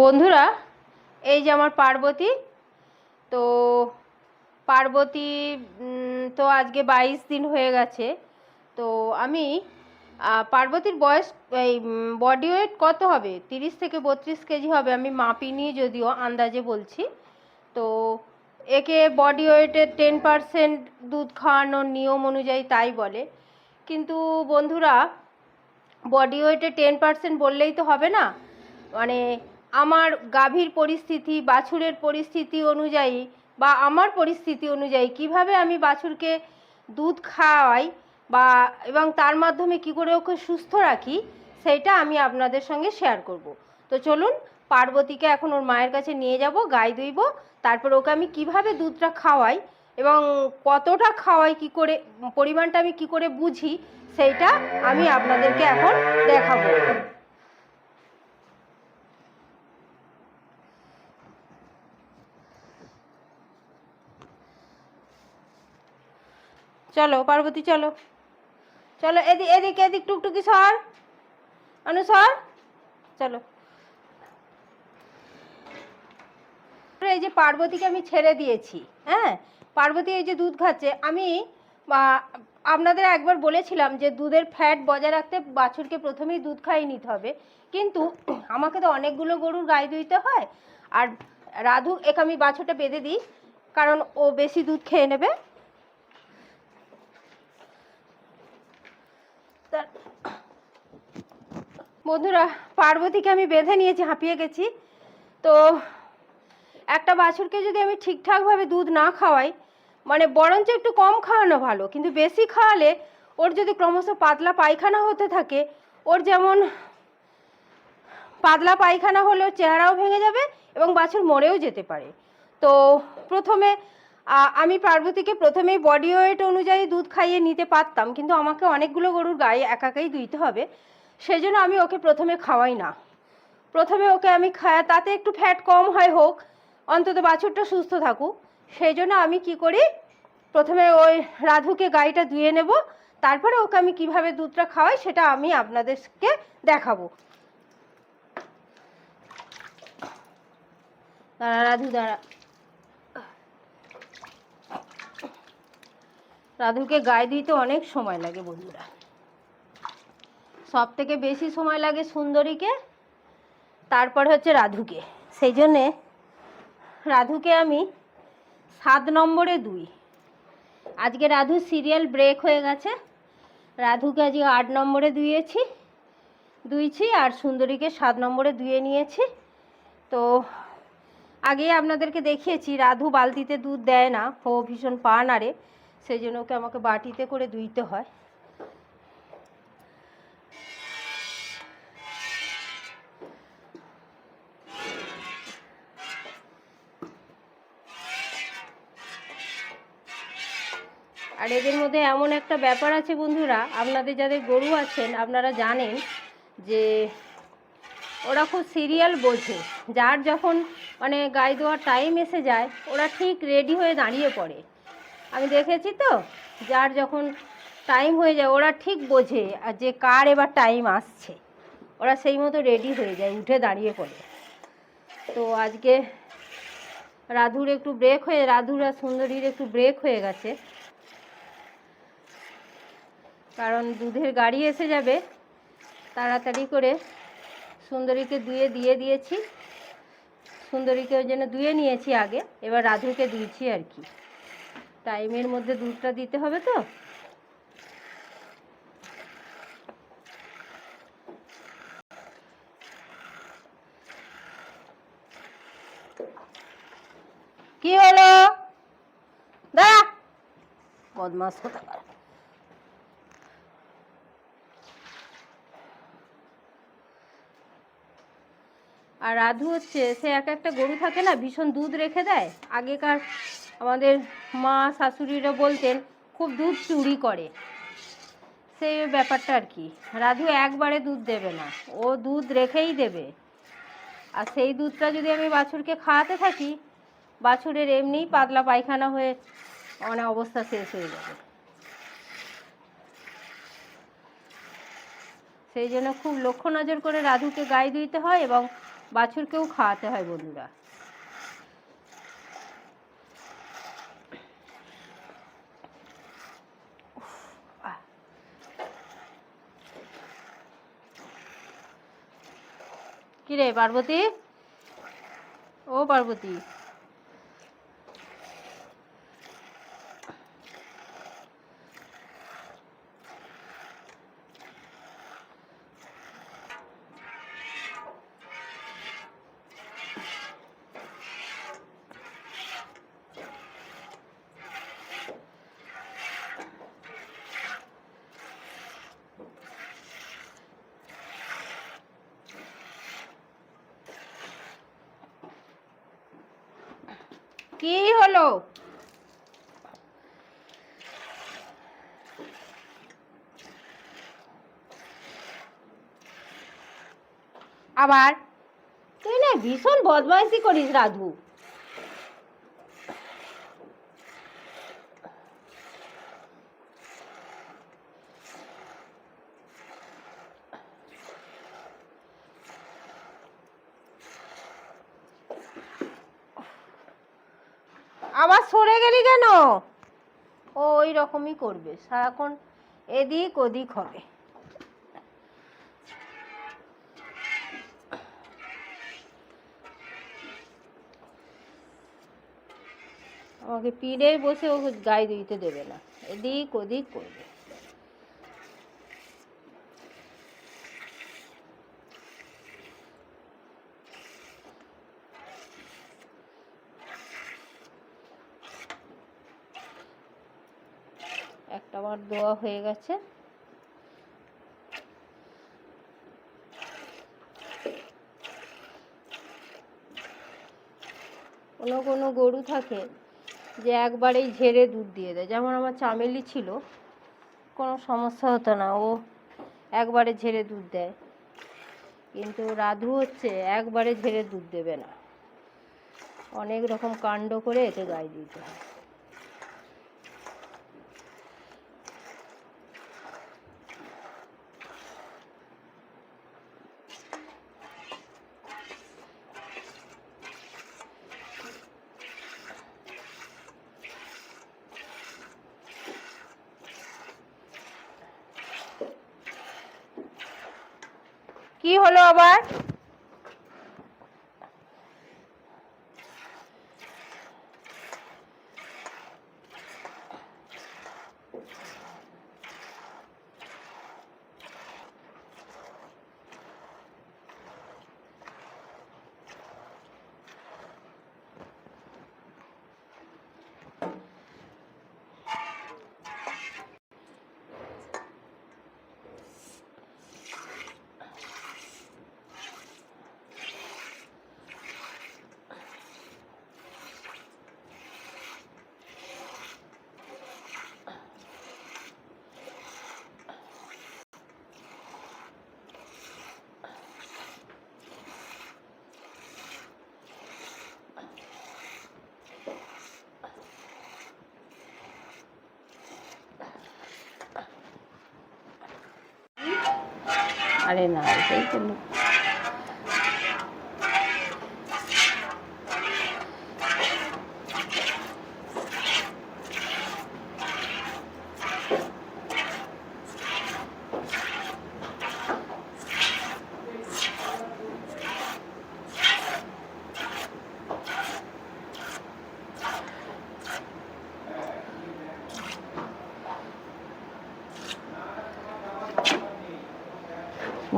বন্ধুরা, এই যে আমার পার্বতী। তো পার্বতী তো আজকে 22 দিন হয়ে গেছে। তো আমি পার্বতীর বয়স এই বডি ওয়েট কত হবে, 30 থেকে 32 কেজি হবে। আমি মাপিনি, যদিও আন্দাজে বলছি। তো একে বডি ওয়েটের 10% দুধ খাওয়ানোর নিয়ম অনুযায়ী তাই বলে। কিন্তু বন্ধুরা, বডি ওয়েটে 10% বললেই তো হবে না। মানে আমার গাভীর পরিস্থিতি, বাছুরের পরিস্থিতি অনুযায়ী বা আমার পরিস্থিতি অনুযায়ী কিভাবে আমি বাছুরকে দুধ খাওয়াই বা এবং তার মাধ্যমে কি করে ওকে সুস্থ রাখি, সেইটা আমি আপনাদের সঙ্গে শেয়ার করব। তো চলুন, পার্বতীকে এখন ওর মায়ের কাছে নিয়ে যাব, গায়ে দুইব, তারপর ওকে আমি কিভাবে দুধটা খাওয়াই এবং কতটা খাওয়াই, কি করে পরিমাণটা আমি কি করে বুঝি, সেইটা আমি আপনাদেরকে এখন দেখাবো। চলো পার্বতী, চলো চলো, এদিক এদিক এদিক, টুকটুকি সর, অনুসর, চলো। এই যে পার্বতীকে আমি ছেড়ে দিয়েছি। হ্যাঁ, পার্বতী এই যে দুধ খাচ্ছে। আমি আপনাদের একবার বলেছিলাম যে দুধের ফ্যাট বজায় রাখতে বাছুরকে প্রথমেই দুধ খাইয়ে নিতে হবে, কিন্তু আমাকে তো অনেকগুলো গরুর গাই দুইতে হয়। আর রাধু, এক আমি বাছুরটা বেঁধে দিই, কারণ ও বেশি দুধ খেয়ে নেবে। বন্ধুরা, পার্বতীকে আমি বেঁধে নিয়েছি, হাঁপিয়ে গেছি। তো একটা বাছুরকে যদি আমি ঠিকঠাকভাবে দুধ না খাওয়াই, মানে বরঞ্চ একটু কম খাওয়ানো ভালো, কিন্তু বেশি খাওয়ালে ওর যদি ক্রমশ পাতলা পায়খানা হতে থাকে, ওর যেমন পাতলা পায়খানা হলেও চেহারাও ভেঙে যাবে এবং বাছুর মরেও যেতে পারে। তো প্রথমে আমি পার্বতীকে প্রথমেই বডি ওয়েট অনুযায়ী দুধ খাইয়ে নিতে পারতাম, কিন্তু আমাকে অনেকগুলো গরুর গায়ে একাই দুইতে হবে। সেই জন্য আমি ওকে প্রথমে খাওয়াই না। প্রথমে ওকে আমি তাতে একটু ফ্যাট কম হয়, হোক, অন্তত বাছুরটা সুস্থ থাকুক। সেই জন্য আমি কি করি, প্রথমে ওই রাধুকে গাইটা ধুয়ে নেব, তারপরে ওকে আমি কিভাবে দুধটা খাওয়াই সেটা আমি আপনাদেরকে দেখাবো। দাঁড়া রাধু, দাঁড়া। রাধুকে গায়ে দিতে অনেক সময় লাগে বন্ধুরা। সব থেকে বেশি সময় লাগে সুন্দরীকে, তারপর হচ্ছে রাধুকে। সেই জন্যে রাধুকে আমি 7 নম্বরে দুই। আজকে রাধু সিরিয়াল ব্রেক হয়ে গেছে। রাধুকে আজকে 8 নম্বরে দুইছি আর সুন্দরীকে 7 নম্বরে দুয়ে নিয়েছি। তো আগে আপনাদেরকে দেখিয়েছি, রাধু বালতিতে দুধ দেয় না, ও ভীষণ পা নাড়ে, সেই জন্য ওকে আমাকে বাটিতে করে দুইতে হয়। আর এদের মধ্যে এমন একটা ব্যাপার আছে বন্ধুরা, আপনাদের যাদের গরু আছেন আপনারা জানেন যে ওরা খুব সিরিয়াল বোঝে। যার যখন মানে গায়ে দেওয়ার টাইম এসে যায়, ওরা ঠিক রেডি হয়ে দাঁড়িয়ে পড়ে। আমি দেখেছি তো, যার যখন টাইম হয়ে যায় ওরা ঠিক বোঝে আর যে কার এবার টাইম আসছে, ওরা সেই মতো রেডি হয়ে যায়, উঠে দাঁড়িয়ে পড়ে। তো আজকে রাধুর আর সুন্দরীর একটু ব্রেক হয়ে গেছে, কারণ দুধের গাড়ি এসে যাবে। তাড়াতাড়ি করে সুন্দরীকে দিয়ে দিয়েছি, সুন্দরীকে ওই জন্য ধুয়ে নিয়েছি আগে, এবার রাধুকে দিয়েছি আর কি। টাইমের মধ্যে দুধটা দিতে হবে তো। কি হলো, দাঁড়া, বদমাস কোথাকার। আর রাধু হচ্ছে, সে একটা গরু থাকে না, ভীষণ দুধ রেখে দেয়। আগেকার আমাদের মা শাশুড়িরা বলতেন খুব দুধ চুরি করে, সেই ব্যাপারটা আর কি। রাধু একবারে দুধ দেবে না, ও দুধ রেখেই দেবে। আর সেই দুধটা যদি আমি বাছুরকে খাওয়াতে থাকি, বাছুরের এমনিই পাতলা পায়খানা হয়ে মানে অবস্থা শেষ হয়ে যাবে। সেই জন্য খুব লক্ষ্য নজর করে রাধুকে গায়ে দিতে হয় এবং বাছুরকেও খাওয়াতে হয় বন্ধুরা। কি রে পার্বতী, ও পার্বতী, কি হলো? আবার তুই না ভীষণ বদমাইশি করিস রাধু। আবার সরে গেলি কেন? ও ওই রকমই করবে, সারাক্ষণ এদিক ওদিক হবে। আমাকে পিড়ে বসে ও গায়ে দিতে দেবে না, এদিক ওদিক করবে। একটা বার দোয়া হয়ে গেছে। কোনো কোনো গরু থাকে যে একবারেই ঝেড়ে দুধ দিয়ে দেয়, যেমন আমার চামেলি ছিল, কোনো সমস্যা হতো না, ও একবারে ঝেড়ে দুধ দেয়। কিন্তু রাধু হচ্ছে একবারে ঝেড়ে দুধ দেবে না, অনেক রকম কাণ্ড করে এতে গায়ে দিতে হয়। কি হলো আবার? আরে না, এটাই তো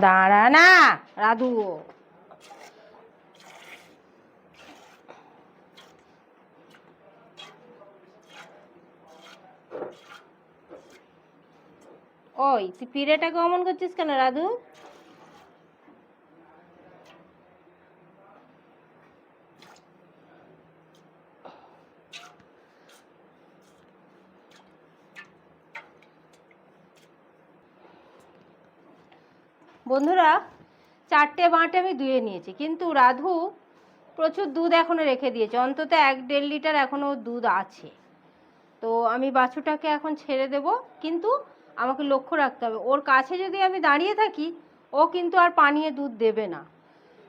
দাঁড়া না রাধু। ওই তুই পিড়েটাকে অমন করছিস কেন রাধু? বন্ধুরা, 4টে বাঁটে আমি ধুয়ে নিয়েছি, কিন্তু রাধু প্রচুর দুধ এখনো রেখে দিয়েছে, অন্তত 1-1.5 লিটার এখনো দুধ আছে। তো আমি বাছুরটাকে এখন ছেড়ে দেব, কিন্তু আমাকে লক্ষ্য রাখতে হবে ওর কাছে যদি আমি দাঁড়িয়ে থাকি ও কিন্তু আর পানিয়ে দুধ দেবে না।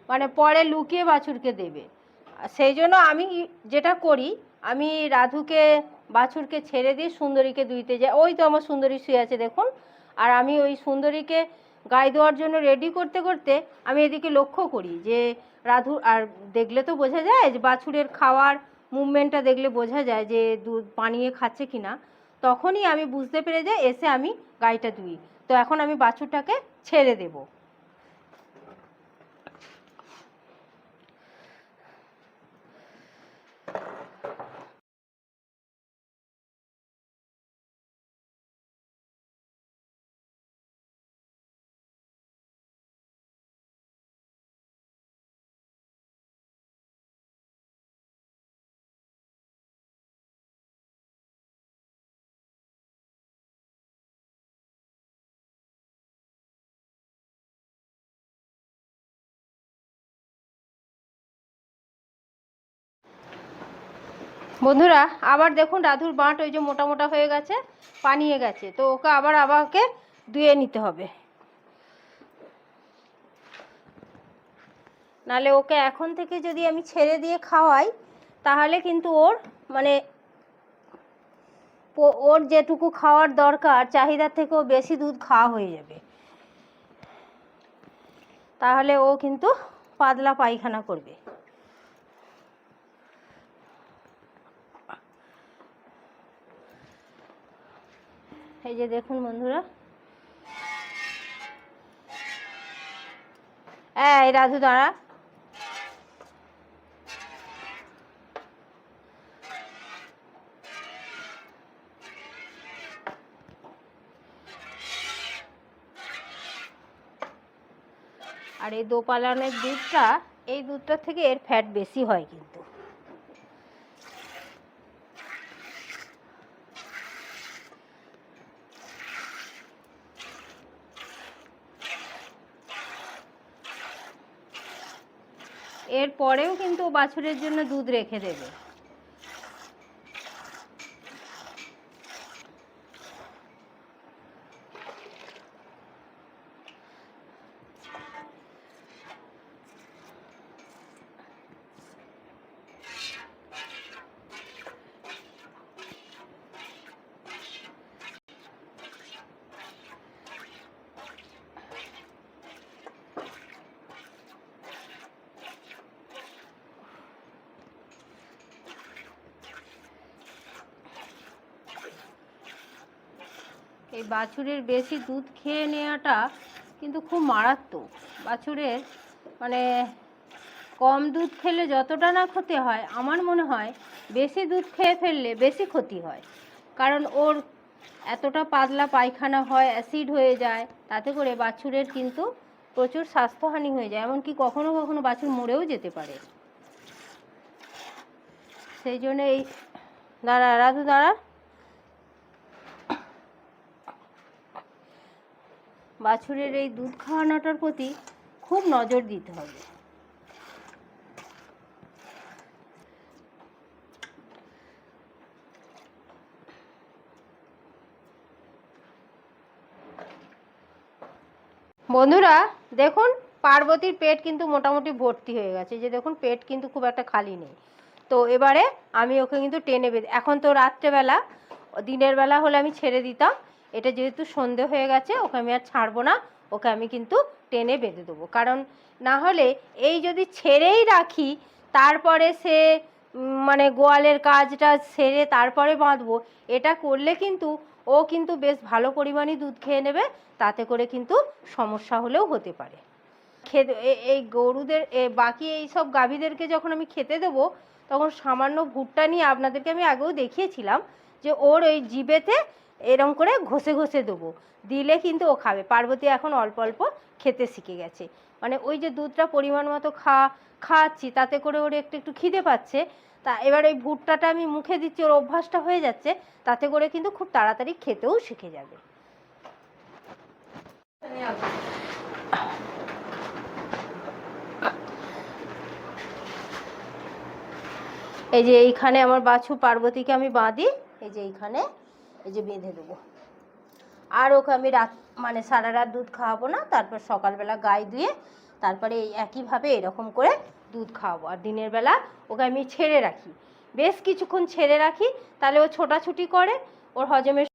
মানে পরে লুকিয়ে বাছুরকে দেবে। সেই জন্য আমি যেটা করি, আমি রাধুকে বাছুরকে ছেড়ে দিয়ে সুন্দরীকে দুইতে যাই। ওই তো আমার সুন্দরী শুয়ে আছে দেখুন। আর আমি ওই সুন্দরীকে গায়ে দেওয়ার জন্য রেডি করতে করতে আমি এদিকে লক্ষ্য করি যে রাধু, আর দেখলে তো বোঝা যায় যে বাছুরের খাওয়ার মুভমেন্টটা দেখলে বোঝা যায় যে দুধ পানিয়ে খাচ্ছে কি না। তখনই আমি বুঝতে পেরে যাই, এসে আমি গাইটা দুই। তো এখন আমি বাছুরটাকে ছেড়ে দেব। বন্ধুরা আবার দেখুন রাধুর বাঁট ওই যে মোটা মোটা হয়ে গেছে, পানিয়ে গেছে। তো ওকে আবার আমাকে ধুয়ে নিতে হবে, নালে ওকে এখন থেকে যদি আমি ছেড়ে দিয়ে খাওয়াই তাহলে কিন্তু ওর মানে ওর যেটুকু খাওয়ার দরকার চাহিদার থেকেও বেশি দুধ খাওয়া হয়ে যাবে, তাহলে ও কিন্তু পাতলা পায়খানা করবে। এই যে দেখুন বন্ধুরা, এই রাধু দাঁড়া। আর এই দোপালানের দুধটা, এই দুধটার থেকে এর ফ্যাট বেশি হয় কিন্তু। এর পরেও কিন্তু বাছুরের জন্য দুধ রেখে দেবে। এই বাছুরের বেশি দুধ খেয়ে নেওয়াটা কিন্তু খুব মারাত্মক। বাছুরের মানে কম দুধ খেলে যতটা না ক্ষতি হয়, আমার মনে হয় বেশি দুধ খেয়ে ফেললে বেশি ক্ষতি হয়। কারণ ওর এতটা পাতলা পায়খানা হয়, অ্যাসিড হয়ে যায়, তাতে করে বাছুরের কিন্তু প্রচুর স্বাস্থ্যহানি হয়ে যায়, এমনকি কখনো কখনো বাছুর মরেও যেতে পারে। সেই জন্য এই দাঁড়া রাধু দাঁড়া, বাছুরের এই দুধ খাওয়ানোটার প্রতি খুব নজর দিতে হবে। বন্ধুরা দেখুন, পার্বতীর পেট কিন্তু মোটামুটি ভর্তি হয়ে গেছে, যে দেখুন পেট কিন্তু খুব একটা খালি নেই। তো এবারে আমি ওকে কিন্তু টেনে বেঁধে, এখন তো রাত্রেবেলা, দিনের বেলা হলে আমি ছেড়ে দিতাম, এটা যেহেতু সন্ধে হয়ে গেছে ওকে আমি আর ছাড়বো না, ওকে আমি কিন্তু টেনে বেঁধে দেবো। কারণ না হলে এই যদি ছেড়েই রাখি তারপরে সে মানে গোয়ালের কাজটা সেরে তারপরে বাঁধবো, এটা করলে কিন্তু ও কিন্তু বেশ ভালো পরিমাণে দুধ খেয়ে নেবে, তাতে করে কিন্তু সমস্যা হলেও হতে পারে। এই গরুদের বাকি এই সব গাভীদেরকে যখন আমি খেতে দেবো তখন সামান্য ভুট্টা নিয়ে, আপনাদেরকে আমি আগেও দেখিয়েছিলাম যে ওর ওই জিভেতে এরম করে ঘষে ঘষে দেবো, দিলে কিন্তু ও খাবে। পার্বতী এখন অল্প অল্প খেতে শিখে গেছে, মানে ওই যে দুধটা পরিমাণ মতো খাওয়াচ্ছি তাতে করে ওর একটু একটু খিদে পাচ্ছে, তা এবার ওই ভুট্টাটা আমি মুখে দিচ্ছি, ওর অভ্যাসটা হয়ে যাচ্ছে, তাতে করে কিন্তু খুব তাড়াতাড়ি খেতেও শিখে যাবে। এই যে এইখানে আমার বাছু পার্বতীকে আমি বাঁধি, এই যে এইখানে এই যে বেঁধে দেবো। আর ওকে আমি রাত মানে সারা রাত দুধ খাওয়াবো না, তারপর সকালবেলা গায়ে ধুয়ে তারপরে এই একইভাবে এরকম করে দুধ খাওয়াবো। আর দিনের বেলা ওকে আমি ছেড়ে রাখি, বেশ কিছুক্ষণ ছেড়ে রাখি, তাহলে ও ছোটাছুটি করে, ওর হজমের